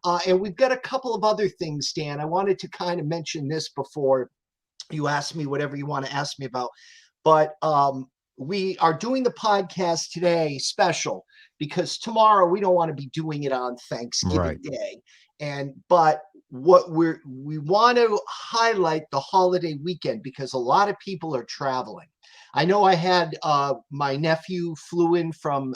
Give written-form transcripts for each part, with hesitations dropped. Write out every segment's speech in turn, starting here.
And we've got a couple of other things, Dan. I wanted to kind of mention this before you ask me whatever you want to ask me about. But we are doing the podcast today special because tomorrow we don't want to be doing it on Thanksgiving Right. Day. But what we want to highlight the holiday weekend because a lot of people are traveling. I know I had my nephew flew in from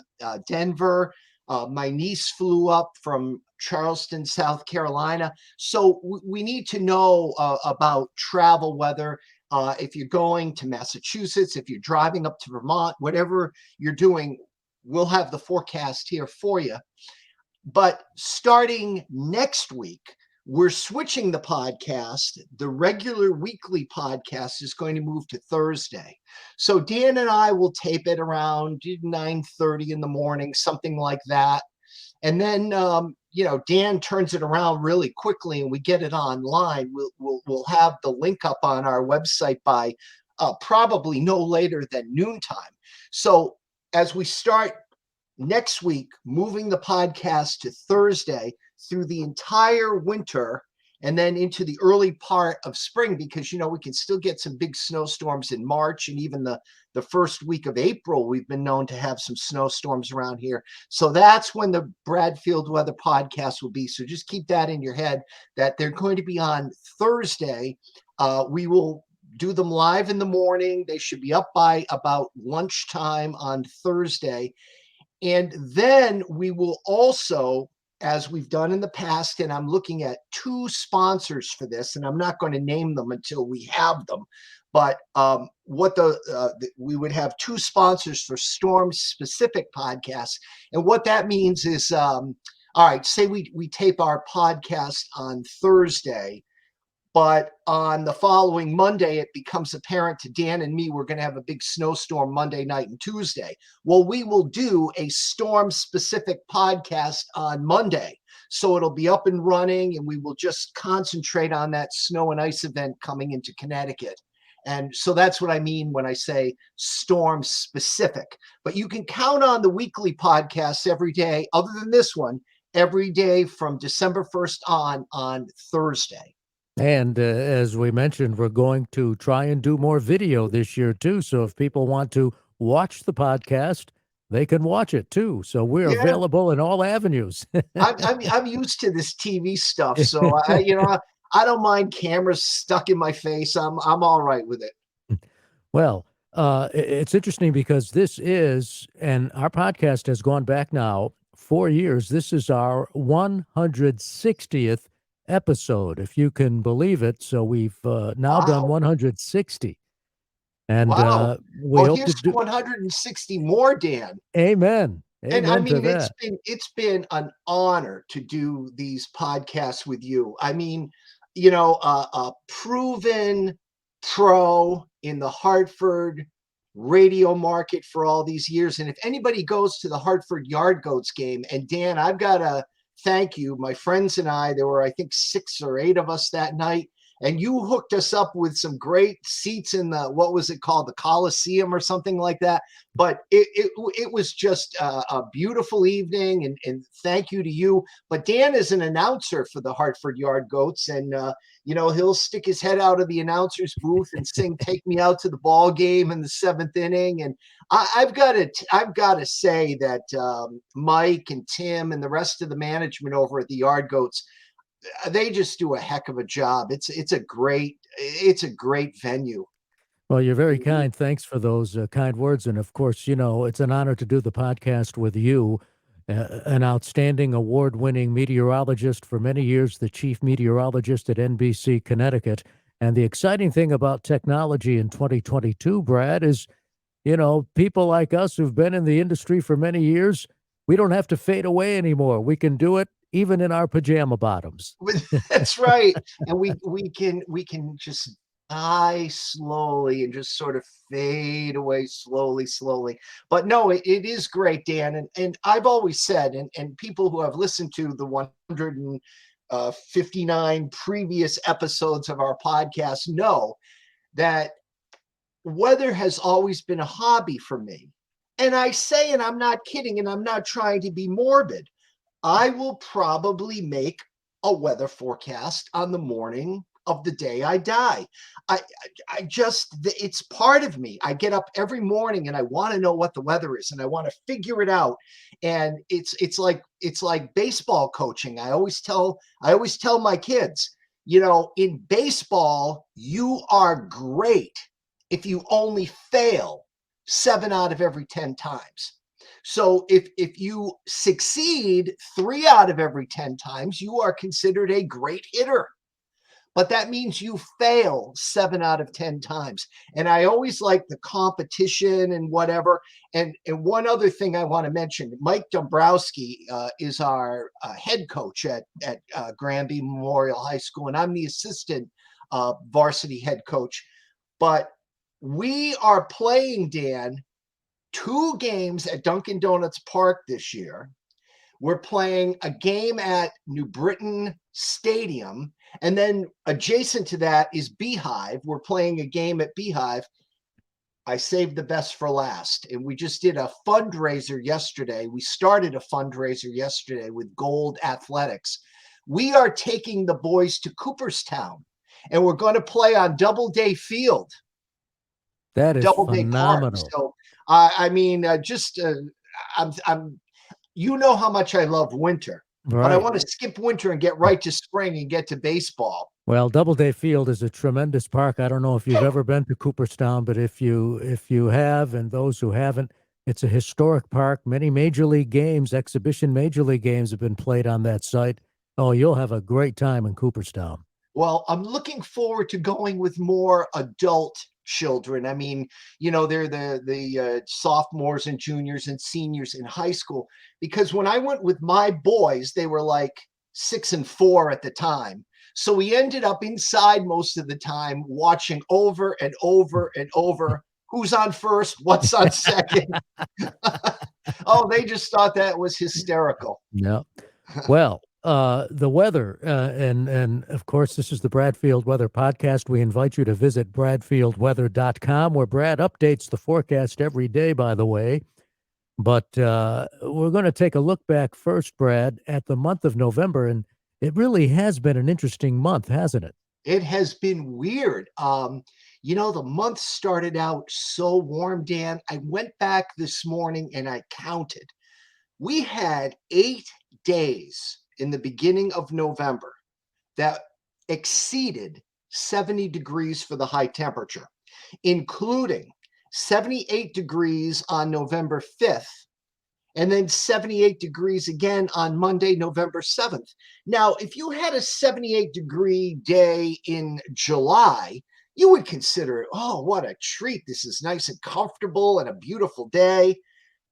Denver. My niece flew up from Charleston, South Carolina. So we need to know about travel weather. If you're going to Massachusetts, if you're driving up to Vermont, whatever you're doing, we'll have the forecast here for you. But starting next week, we're switching the podcast. The regular weekly podcast is going to move to Thursday. So Dan and I will tape it around 9:30 in the morning, something like that. And then Dan turns it around really quickly and we get it online. We'll have the link up on our website by probably no later than noontime. So as we start next week, moving the podcast to Thursday through the entire winter and then into the early part of spring, because, we can still get some big snowstorms in March and even the first week of April, we've been known to have some snowstorms around here. So that's when the Bradfield Weather Podcast will be. So just keep that in your head that they're going to be on Thursday. We will do them live in the morning. They should be up by about lunchtime on Thursday. And then we will also, as we've done in the past, and I'm looking at two sponsors for this, and I'm not going to name them until we have them, but we would have two sponsors for storm-specific podcasts. And what that means is, all right, say we tape our podcast on Thursday, but on the following Monday, it becomes apparent to Dan and me we're going to have a big snowstorm Monday night and Tuesday. Well, we will do a storm-specific podcast on Monday. So it'll be up and running, and we will just concentrate on that snow and ice event coming into Connecticut. And so that's what I mean when I say storm-specific. But you can count on the weekly podcasts every day, other than this one, every day from December 1st on Thursday. And as we mentioned, we're going to try and do more video this year, too. So if people want to watch the podcast, they can watch it, too. So we're Yeah, available in all avenues. I'm used to this TV stuff, so I don't mind cameras stuck in my face. I'm all right with it. Well, it's interesting because and our podcast has gone back now 4 years. This is our 160th episode, if you can believe it. So we've now done Wow, 160. And wow. we Well, hope to here's do. 160 more, Dan. Amen. And I Amen to mean, that. it's been an honor to do these podcasts with you. I mean, a proven pro in the Hartford radio market for all these years. And if anybody goes to the Hartford Yard Goats game, and Dan, I've got to thank you, my friends and I, there were, I think, 6 or 8 of us that night. And you hooked us up with some great seats in what was it called? The Coliseum or something like that. But it was just a beautiful evening, and thank you to you. But Dan is an announcer for the Hartford Yard Goats, and he'll stick his head out of the announcer's booth and sing "Take Me Out to the Ball Game" in the 7th inning. And I've got to say that Mike and Tim and the rest of the management over at the Yard Goats, they just do a heck of a job. It's a great venue. Well, you're very kind. Thanks for those kind words. And of course, it's an honor to do the podcast with you, an outstanding award winning meteorologist for many years, the chief meteorologist at NBC Connecticut. And the exciting thing about technology in 2022, Brad, is, people like us who've been in the industry for many years, we don't have to fade away anymore. We can do it even in our pajama bottoms. That's right. And we can just die slowly and just sort of fade away slowly. But no, it is great, Dan. And I've always said, and people who have listened to the 159 previous episodes of our podcast know that weather has always been a hobby for me. And I say, and I'm not kidding, and I'm not trying to be morbid, I will probably make a weather forecast on the morning of the day I die. I, I just, it's part of me. I get up every morning and I want to know what the weather is and I want to figure it out. And it's like baseball coaching. I always tell my kids, in baseball, you are great if you only fail 7 out of every 10 times. So if you succeed 3 out of every 10 times, you are considered a great hitter. But that means you fail 7 out of 10 times. And I always like the competition and whatever. And one other thing I want to mention, Mike Dombrowski is our head coach at Granby Memorial High School, and I'm the assistant varsity head coach. But we are playing, Dan, 2 games at Dunkin' Donuts Park this year. We're playing a game at New Britain Stadium. And then adjacent to that is Beehive. We're playing a game at Beehive. I saved the best for last. And we just did a fundraiser yesterday. We started a fundraiser yesterday with Gold Athletics. We are taking the boys to Cooperstown, and we're going to play on Doubleday Field, That is Doubleday Park. phenomenal. So, I'm how much I love winter, but I Right. want to skip winter and get right to spring and get to baseball. Well, Doubleday Field is a tremendous park. I don't know if you've ever been to Cooperstown, but if you have, and those who haven't, it's a historic park. Many major league games, exhibition major league games have been played on that site. Oh, you'll have a great time in Cooperstown. Well, I'm looking forward to going with more adult children. I mean, they're the sophomores and juniors and seniors in high school. Because when I went with my boys, they were like 6 and 4 at the time. So we ended up inside most of the time, watching over and over and over who's on first, what's on second. Oh, they just thought that was hysterical. Yeah. Well, the weather, and of course, this is the Bradfield Weather Podcast. We invite you to visit bradfieldweather.com, where Brad updates the forecast every day, by the way. But we're going to take a look back first, Brad, at the month of November, and it really has been an interesting month, hasn't it? It has been weird. The month started out so warm, Dan. I went back this morning and I counted. We had 8 days in the beginning of November that exceeded 70 degrees for the high temperature, including 78 degrees on November 5th, and then 78 degrees again on Monday, November 7th. Now, if you had a 78-degree day in July, you would consider, oh, what a treat. This is nice and comfortable and a beautiful day.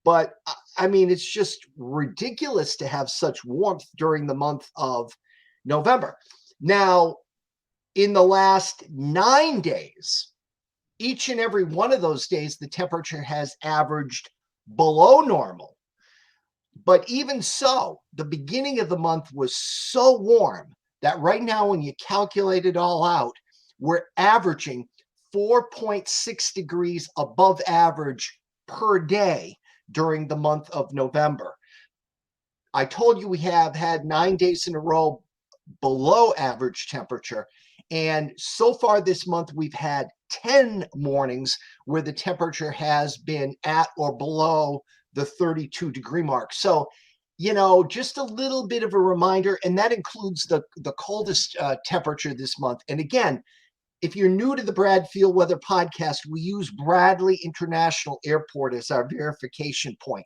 But I mean, it's just ridiculous to have such warmth during the month of November. Now, in the last 9 days, each and every one of those days, the temperature has averaged below normal. But even so, the beginning of the month was so warm that right now, when you calculate it all out, we're averaging 4.6 degrees above average per day during the month of November. I told you we have had 9 days in a row below average temperature. And so far this month, we've had 10 mornings where the temperature has been at or below the 32-degree mark. So, just a little bit of a reminder, and that includes the coldest temperature this month. And again, if you're new to the Bradfield Weather Podcast, we use Bradley International Airport as our verification point.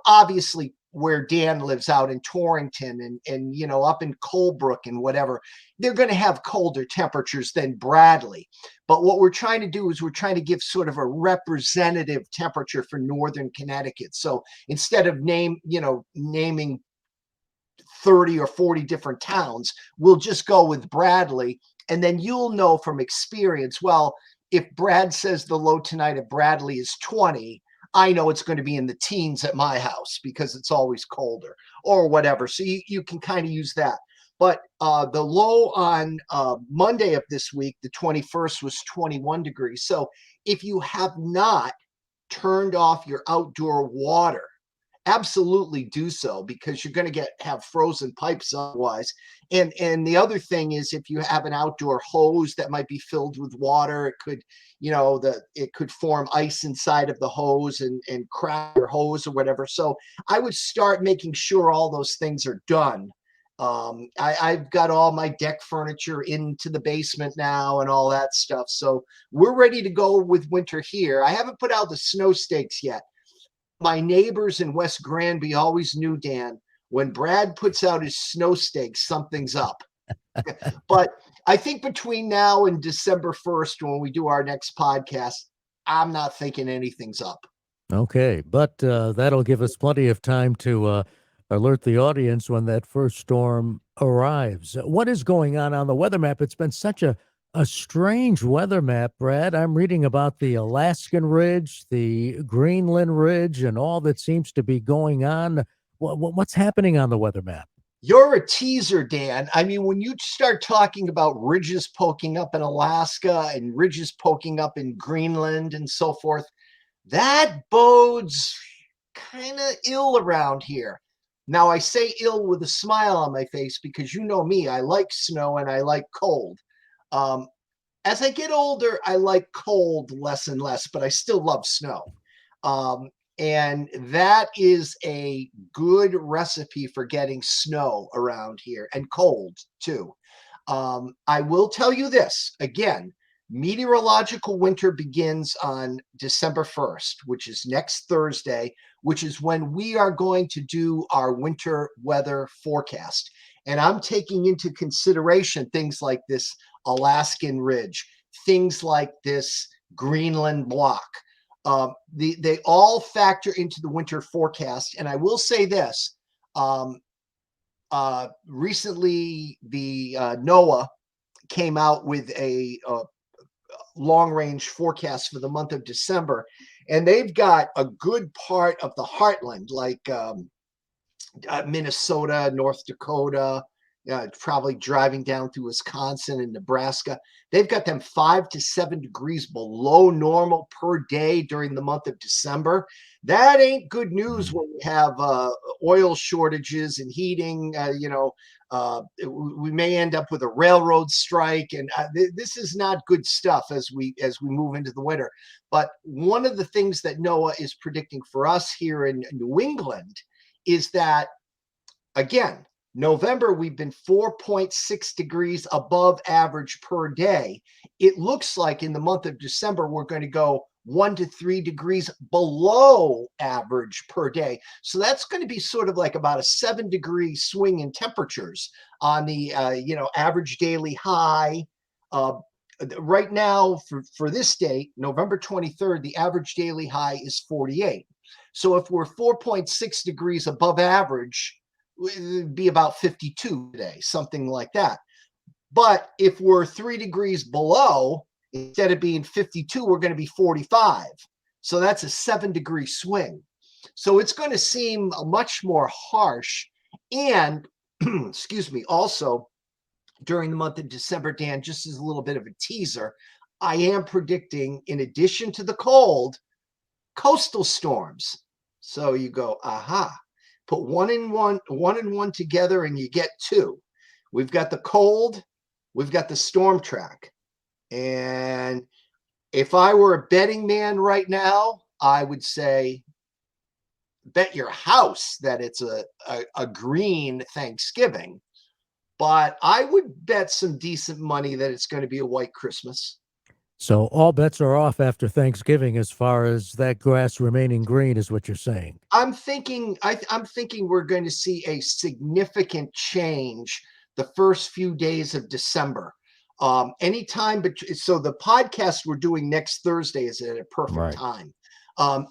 Obviously, where Dan lives out in Torrington and up in Colebrook and whatever, they're going to have colder temperatures than Bradley. But what we're trying to do is we're trying to give sort of a representative temperature for northern Connecticut. So instead of naming 30 or 40 different towns, we'll just go with Bradley. And then you'll know from experience, well, if Brad says the low tonight at Bradley is 20, I know it's going to be in the teens at my house because it's always colder or whatever. So you can kind of use that. But the low on Monday of this week, the 21st, was 21 degrees. So if you have not turned off your outdoor water absolutely do so, because you're going to have frozen pipes otherwise. And the other thing is, if you have an outdoor hose that might be filled with water, it could, it could form ice inside of the hose and crack your hose or whatever. So I would start making sure all those things are done. I've got all my deck furniture into the basement now and all that stuff. So we're ready to go with winter here. I haven't put out the snow stakes yet. My neighbors in West Granby always knew, Dan, when Brad puts out his snow stakes, something's up. But I think between now and December 1st, when we do our next podcast, I'm not thinking anything's up. Okay, but that'll give us plenty of time to alert the audience when that first storm arrives. What is going on the weather map? It's been such a strange weather map, Brad. I'm reading about the Alaskan Ridge, the Greenland Ridge, and all that seems to be going on. What's happening on the weather map? You're a teaser, Dan. I mean, when you start talking about ridges poking up in Alaska and ridges poking up in Greenland and so forth, that bodes kind of ill around here. Now, I say ill with a smile on my face because you know me, I like snow and I like cold. Um, as I get older, I like cold less and less, but I still love snow. Um, and that is a good recipe for getting snow around here, and cold too. I will tell you this again: meteorological winter begins on December 1st, which is next Thursday, which is when we are going to do our winter weather forecast. And I'm taking into consideration things like this Alaskan Ridge, things like this Greenland block. They all factor into the winter forecast. And I will say this: um, recently, the NOAA came out with a long range forecast for the month of December, and they've got a good part of the heartland, like Minnesota, North Dakota, probably driving down through Wisconsin and Nebraska. They've got them 5 to 7 degrees below normal per day during the month of December. That ain't good news when we have oil shortages and heating. We may end up with a railroad strike, and this is not good stuff as we move into the winter. But one of the things that NOAA is predicting for us here in New England is that, again, November, we've been 4.6 degrees above average per day. It looks like in the month of December, we're going to go 1 to 3 degrees below average per day. So that's going to be sort of like about a 7-degree swing in temperatures on the, average daily high. Right now, for this date, November 23rd, the average daily high is 48. So if we're 4.6 degrees above average, it'd be about 52 today, something like that. But if we're 3 degrees below, instead of being 52, we're going to be 45. So that's a 7-degree swing. So it's going to seem much more harsh. And, excuse me, also during the month of December, Dan, just as a little bit of a teaser, I am predicting, in addition to the cold, coastal storms. So you go, aha, put one and one together and you get two. We've got the cold, we've got the storm track. And if I were a betting man right now, I would say bet your house that it's a green Thanksgiving. But I would bet some decent money that it's going to be a white Christmas. So all bets are off after Thanksgiving as far as that grass remaining green is what you're saying. I'm thinking we're going to see a significant change the first few days of December. Anytime, so the podcast we're doing next Thursday is at a perfect Right. time.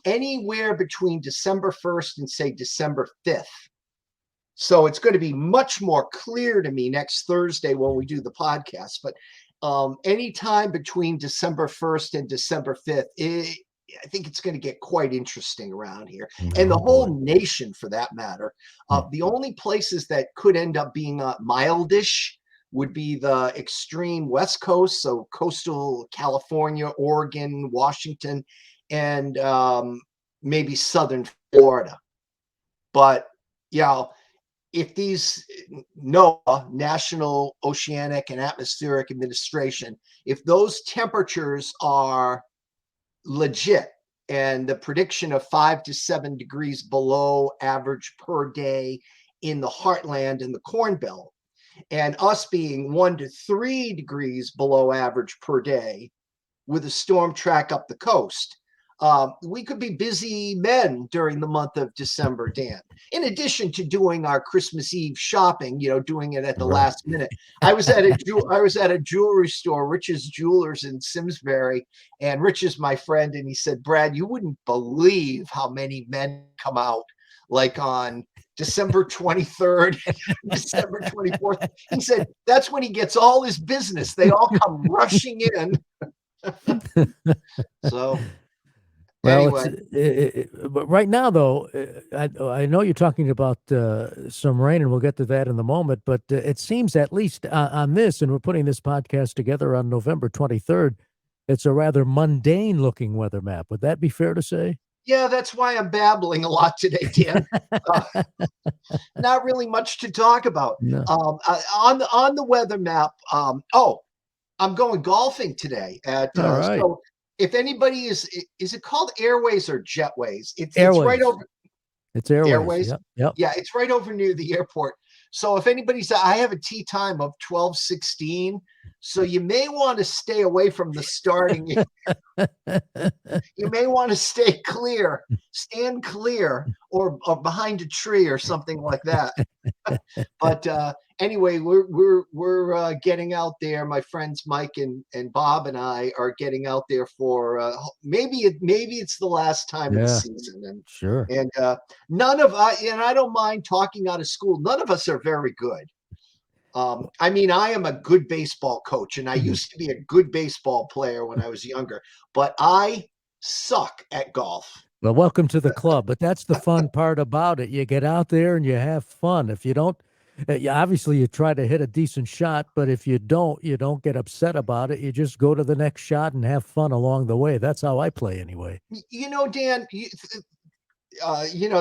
Anywhere between December 1st and say December 5th. So it's going to be much more clear to me next Thursday when we do the podcast. But anytime between December 1st and December 5th, I think it's going to get quite interesting around here, and the Oh boy. whole nation for that matter. Hmm. The only places that could end up being mildish would be the extreme West Coast, so coastal California, Oregon, Washington, and maybe southern Florida. But yeah, if these NOAA, National Oceanic and Atmospheric Administration, if those temperatures are legit and the prediction of 5 to 7 degrees below average per day in the heartland and the Corn Belt, and us being 1 to 3 degrees below average per day with a storm track up the coast, we could be busy men during the month of December, Dan. In addition to doing our Christmas Eve shopping, doing it at the Right. last minute. I was at a jewelry store, Rich's Jewelers in Simsbury, and Rich is my friend, and he said, "Brad, you wouldn't believe how many men come out like on December 23rd, December 24th." He said that's when he gets all his business. They all come rushing in. So Well, anyway, but right now though, I know you're talking about some rain, and we'll get to that in the moment. But it seems, at least on this, and we're putting this podcast together on November 23rd, it's a rather mundane looking weather map. Would that be fair to say? yeah, that's why I'm babbling a lot today, Dan. Uh, Not really much to talk about. No. On the weather map. I'm going golfing today at All right. so if anybody is it called Airways or Jetways? It's right Airways. over It's airways. Airways. Yep. Yep. Yeah, it's right over near the airport. So if anybody's, I have a tee time of 12:16. So you may want to stay away from the starting. You may want to stand clear, or behind a tree or something like that. But anyway, we're getting out there. My friends Mike and Bob and I are getting out there for maybe it's the last time of the Yeah. season, Sure. and none of us, and I don't mind talking out of school. None of us are very good. I mean, I am a good baseball coach, and I Mhm. used to be a good baseball player when I was younger, but I suck at golf. Well, welcome to the club. But that's the fun part about it. You get out there and you have fun. If you don't, obviously you try to hit a decent shot, but if you don't get upset about it. You just go to the next shot and have fun along the way. That's how I play anyway. Dan,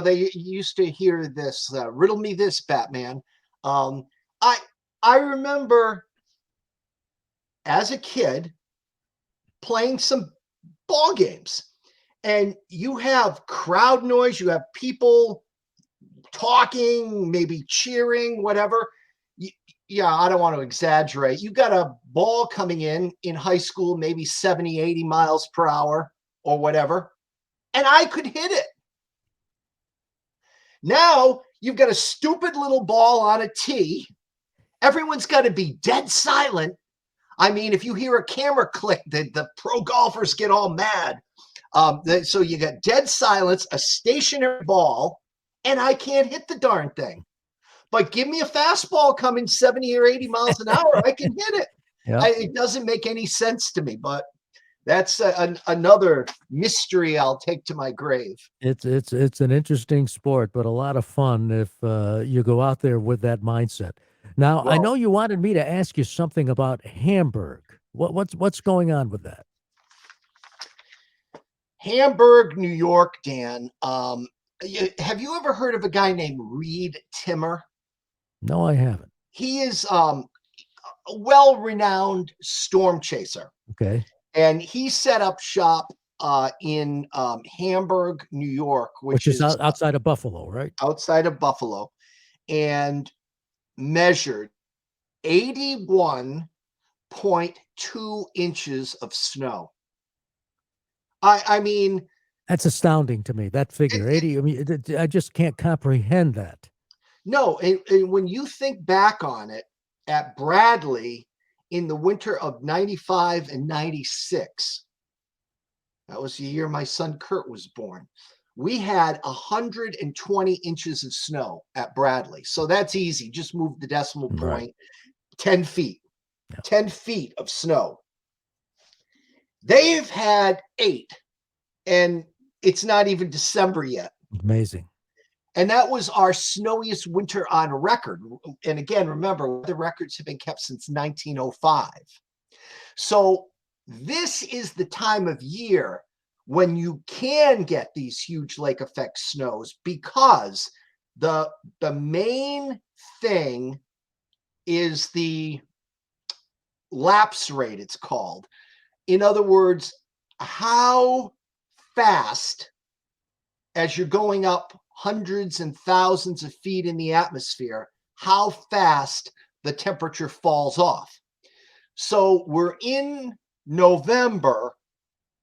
they used to hear this, riddle me this, Batman. Um, I I remember as a kid playing some ball games, and you have crowd noise, you have people talking, maybe cheering, whatever. Yeah, I don't want to exaggerate. You got a ball coming in high school, maybe 70, 80 miles per hour or whatever, and I could hit it. Now you've got a stupid little ball on a tee. Everyone's got to be dead silent. I mean, if you hear a camera click, the pro golfers get all mad. So you got dead silence, a stationary ball, and I can't hit the darn thing. But give me a fastball coming 70 or 80 miles an hour, I can hit it. Yeah. It doesn't make any sense to me, but that's another mystery I'll take to my grave. It's an interesting sport, but a lot of fun if you go out there with that mindset. Now, I Well, know you wanted me to ask you something about Hamburg. What's going on with that? Hamburg, New York, Dan. Have you ever heard of a guy named Reed Timmer? No, I haven't. He is a well-renowned storm chaser, Okay. and he set up shop in Hamburg, New York, Which which is is outside of Buffalo, right? outside of Buffalo, and measured 81.2 inches of snow. I mean, That's astounding to me. That figure, 80. I mean, I just can't comprehend that. no, and when you think back on it, at Bradley in the winter of 95 and 96, that was the year my son Kurt was born. We had 120 inches of snow at Bradley. So that's easy. Just move the decimal Right. point 10 feet, Yeah. 10 feet of snow. They've had 8, and it's not even December yet. Amazing. And that was our snowiest winter on record. And again, remember, the records have been kept since 1905. So this is the time of year when you can get these huge lake effect snows, because The main thing is the lapse rate, it's called. In other words, how fast, as you're going up hundreds and thousands of feet in the atmosphere, how fast the temperature falls off. So we're in November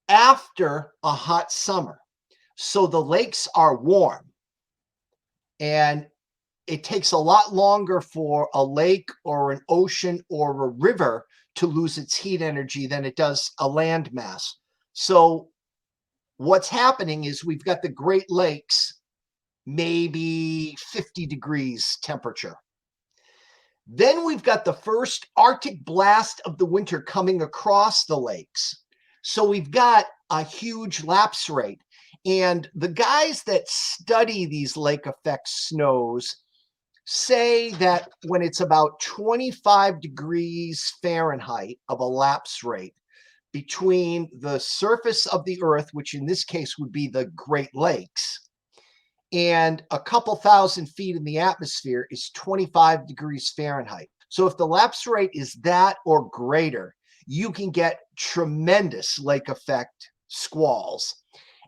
after a hot summer. So the lakes are warm. And it takes a lot longer for a lake or an ocean or a river to lose its heat energy than it does a land mass. So what's happening is we've got the Great Lakes, maybe 50 degrees temperature. Then we've got the first Arctic blast of the winter coming across the lakes. So we've got a huge lapse rate. And the guys that study these lake effect snows say that when it's about 25 degrees Fahrenheit of a lapse rate between the surface of the Earth, which in this case would be the Great Lakes, and a couple thousand feet in the atmosphere is 25 degrees Fahrenheit. So if the lapse rate is that or greater, you can get tremendous lake effect squalls.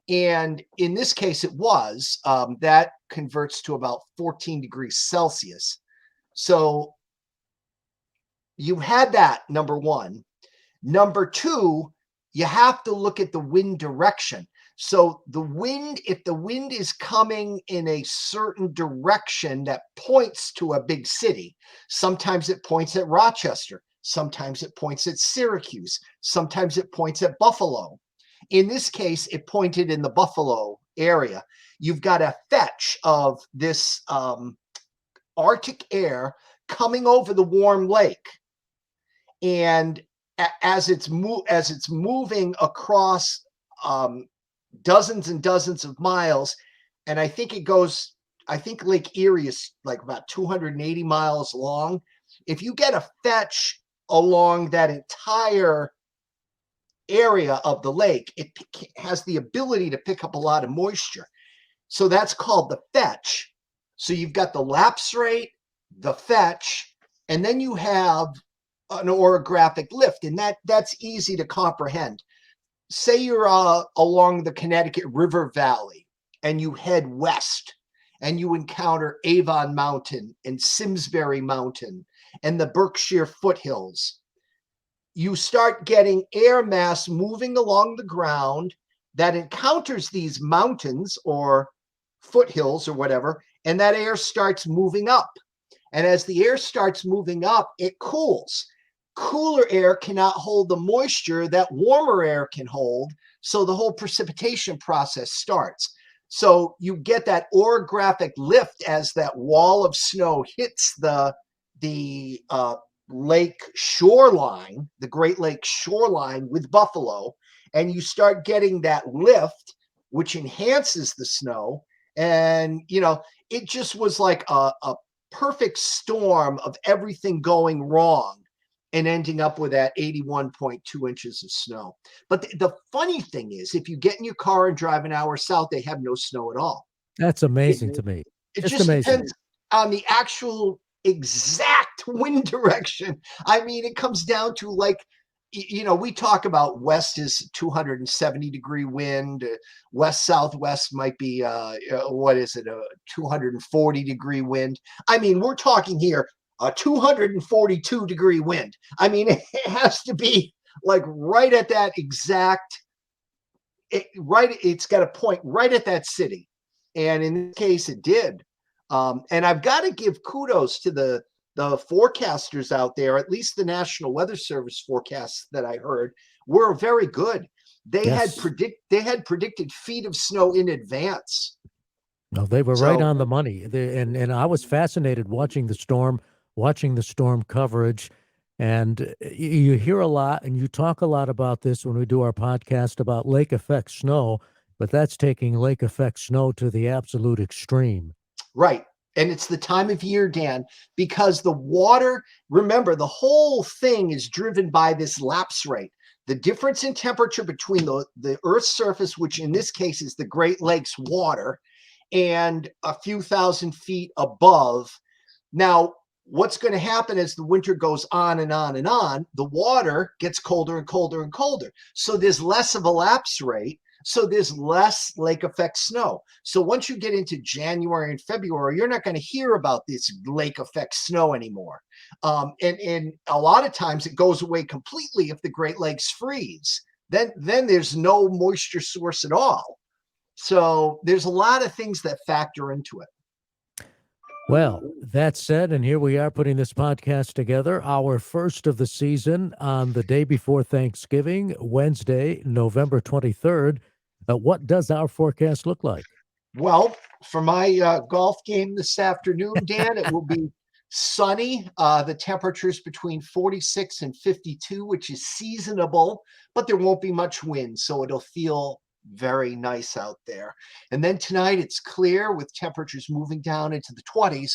And in this case, it was, that converts to about 14 degrees Celsius. So you had that, number one. Number two, you have to look at the wind direction. So the wind, if the wind is coming in a certain direction that points to a big city, sometimes it points at Rochester, sometimes it points at Syracuse, sometimes it points at Buffalo. In this case, it pointed in the Buffalo area. You've got a fetch of this Arctic air coming over the warm lake. And as it's moving across dozens and dozens of miles, and I think Lake Erie is like about 280 miles long. If you get a fetch along that entire area of the lake, it has the ability to pick up a lot of moisture. So that's called the fetch. So you've got the lapse rate, the fetch, and then you have an orographic lift, and that's easy to comprehend. Say you're along the Connecticut River Valley and you head west and you encounter Avon Mountain and Simsbury Mountain and the Berkshire foothills. You start getting air mass moving along the ground that encounters these mountains or foothills or whatever, and that air starts moving up. And as the air starts moving up, it cools. Cooler air cannot hold the moisture that warmer air can hold, so the whole precipitation process starts. So you get that orographic lift as that wall of snow hits the lake shoreline, the Great Lake shoreline with Buffalo, and you start getting that lift, which enhances the snow. And, it just was like a perfect storm of everything going wrong and ending up with that 81.2 inches of snow. But the funny thing is, if you get in your car and drive an hour south, they have no snow at all. That's amazing to me. It Just just amazing. depends on the actual exact wind direction. I mean, it comes down to like, we talk about west is 270 degree wind, west southwest might be what is it, a 240 degree wind. I mean, we're talking here a 242 degree wind. I mean, it has to be like right at that exact it's got a point right at that city, and in this case it did. And I've got to give kudos to the forecasters out there. At least the National Weather Service forecasts that I heard were very good. They had predicted feet of snow in advance. No, they were right on the money. And I was fascinated watching the storm coverage. And you hear a lot and you talk a lot about this when we do our podcast about lake effect snow, but that's taking lake effect snow to the absolute extreme. Right. And it's the time of year, Dan, because the water, remember, the whole thing is driven by this lapse rate. The difference in temperature between the Earth's surface, which in this case is the Great Lakes water, and a few thousand feet above. Now, what's going to happen as the winter goes on and on and on, the water gets colder and colder and colder. So there's less of a lapse rate. So there's less lake effect snow. So once you get into January and February, you're not going to hear about this lake effect snow anymore. And a lot of times it goes away completely if the Great Lakes freeze. Then there's no moisture source at all. So there's a lot of things that factor into it. Well, that said, and here we are putting this podcast together, our first of the season on the day before Thanksgiving, Wednesday, November 23rd. What does our forecast look like? Well, for my golf game this afternoon, Dan, it will be sunny. The temperature's between 46 and 52, which is seasonable, but there won't be much wind, so it'll feel very nice out there. And then tonight it's clear with temperatures moving down into the 20s.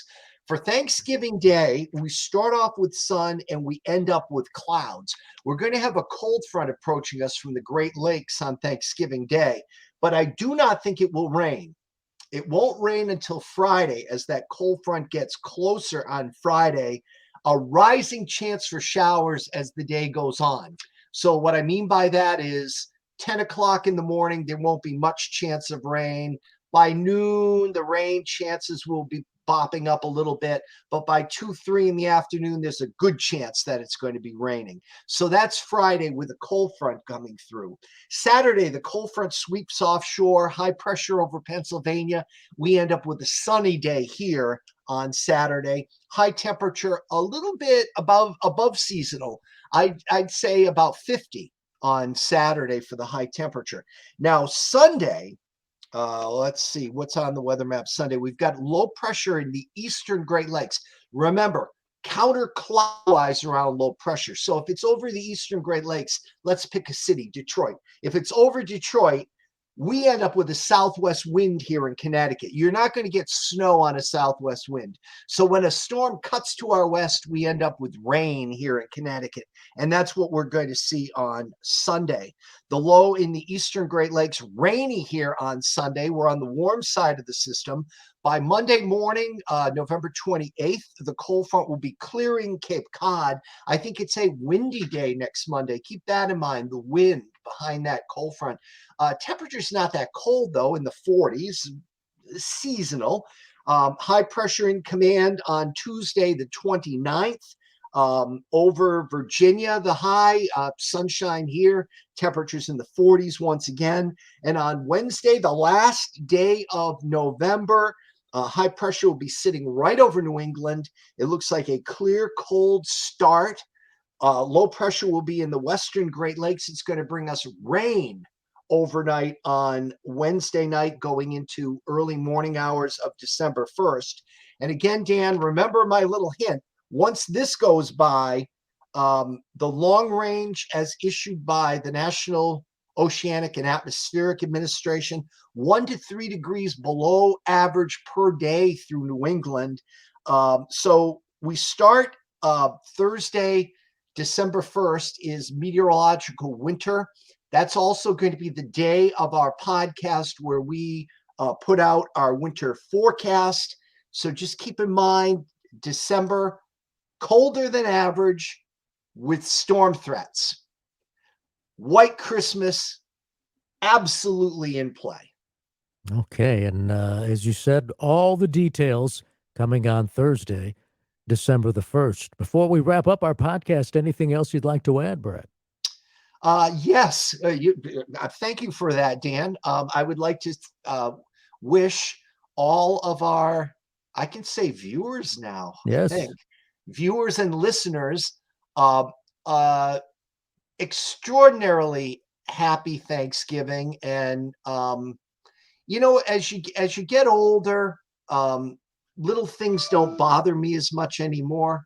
For Thanksgiving Day, we start off with sun and we end up with clouds. We're going to have a cold front approaching us from the Great Lakes on Thanksgiving Day, but I do not think it will rain. It won't rain until Friday as that cold front gets closer on Friday, a rising chance for showers as the day goes on. So what I mean by that is 10 o'clock in the morning, there won't be much chance of rain. By noon, the rain chances will be bopping up a little bit, but by 2, 3 in the afternoon, there's a good chance that it's going to be raining. So that's Friday with a cold front coming through. Saturday, the cold front sweeps offshore, high pressure over Pennsylvania. We end up with a sunny day here on Saturday. High temperature, a little bit above seasonal. I'd say about 50 on Saturday for the high temperature. Now, Sunday, let's see what's on the weather map Sunday. We've got low pressure in the eastern Great Lakes. Remember, counterclockwise around low pressure. So if it's over the eastern Great Lakes, let's pick a city, Detroit. If it's over Detroit, we end up with a southwest wind here in Connecticut. You're not going to get snow on a southwest wind. So when a storm cuts to our west, we end up with rain here in Connecticut. And that's what we're going to see on Sunday. The low in the eastern Great Lakes, rainy here on Sunday. We're on the warm side of the system. By Monday morning, November 28th, the cold front will be clearing Cape Cod. I think it's a windy day next Monday. Keep that in mind, the wind behind that cold front. Temperature's not that cold, though, in the 40s, seasonal. High pressure in command on Tuesday, the 29th. Over Virginia, the high, sunshine here, temperatures in the 40s once again. And on Wednesday, the last day of November, high pressure will be sitting right over New England. It looks like a clear, cold start. Low pressure will be in the western Great Lakes. It's going to bring us rain overnight on Wednesday night going into early morning hours of December 1st. And again, Dan, remember my little hint. Once this goes by, the long range as issued by the National Oceanic and Atmospheric Administration, 1 to 3 degrees below average per day through New England. So we start Thursday, December 1st is meteorological winter. That's also going to be the day of our podcast where we put out our winter forecast. So just keep in mind, December, colder than average with storm threats. White Christmas, absolutely in play. Okay. And as you said, all the details coming on Thursday, December the 1st. Before we wrap up our podcast, anything else you'd like to add, Brett? Yes, thank you for that, Dan. I would like to wish all of our, I can say viewers now, Yes. I think, viewers and listeners, extraordinarily happy Thanksgiving. And as you get older, little things don't bother me as much anymore.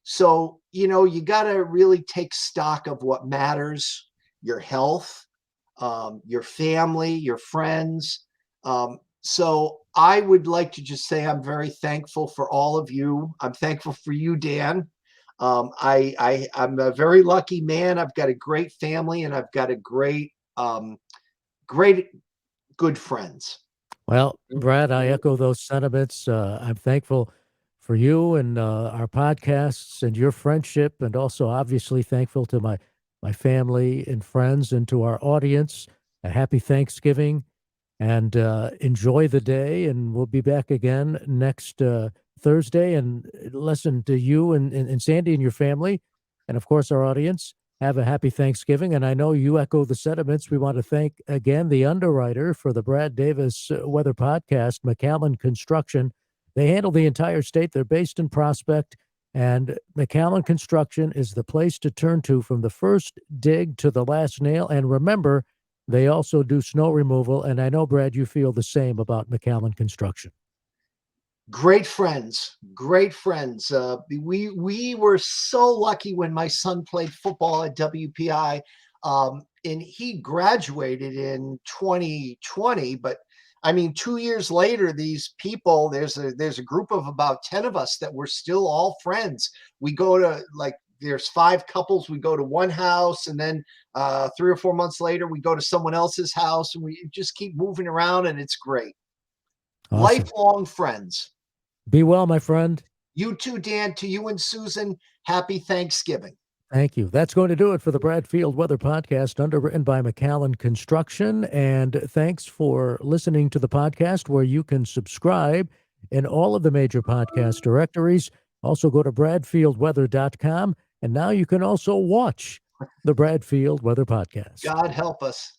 So, you got to really take stock of what matters, your health, your family, your friends. So I would like to just say I'm very thankful for all of you. I'm thankful for you, Dan. I'm a very lucky man. I've got a great family and I've got a great, great, good friends. Well, Mm, Brad, I mm. echo those sentiments. I'm thankful for you and our podcasts and your friendship, and also obviously thankful to my family and friends and to our audience. A happy Thanksgiving, and enjoy the day. And we'll be back again next Thursday. And listen to you and Sandy and your family, and of course our audience. Have a happy Thanksgiving. And I know you echo the sentiments. We want to thank again the underwriter for the Brad Davis Weather Podcast, McAllen Construction. They handle the entire state. They're based in Prospect. And McAllen Construction is the place to turn to from the first dig to the last nail. And remember, they also do snow removal, and I know, Brad, you feel the same about McAllen Construction. Great friends, great friends. We were so lucky when my son played football at WPI, and he graduated in 2020. But I mean, 2 years later, these people there's a group of about 10 of us that we're still all friends. We go to like there's 5 couples. We go to one house, and then 3 or 4 months later, we go to someone else's house, and we just keep moving around, and it's great. Awesome. Lifelong friends. Be well, my friend. You too, Dan. To you and Susan, happy Thanksgiving. Thank you. That's going to do it for the Bradfield Weather Podcast, underwritten by McAllen Construction. And thanks for listening to the podcast, where you can subscribe in all of the major podcast directories. Also, go to bradfieldweather.com. And now you can also watch the Bradfield Weather Podcast. God help us.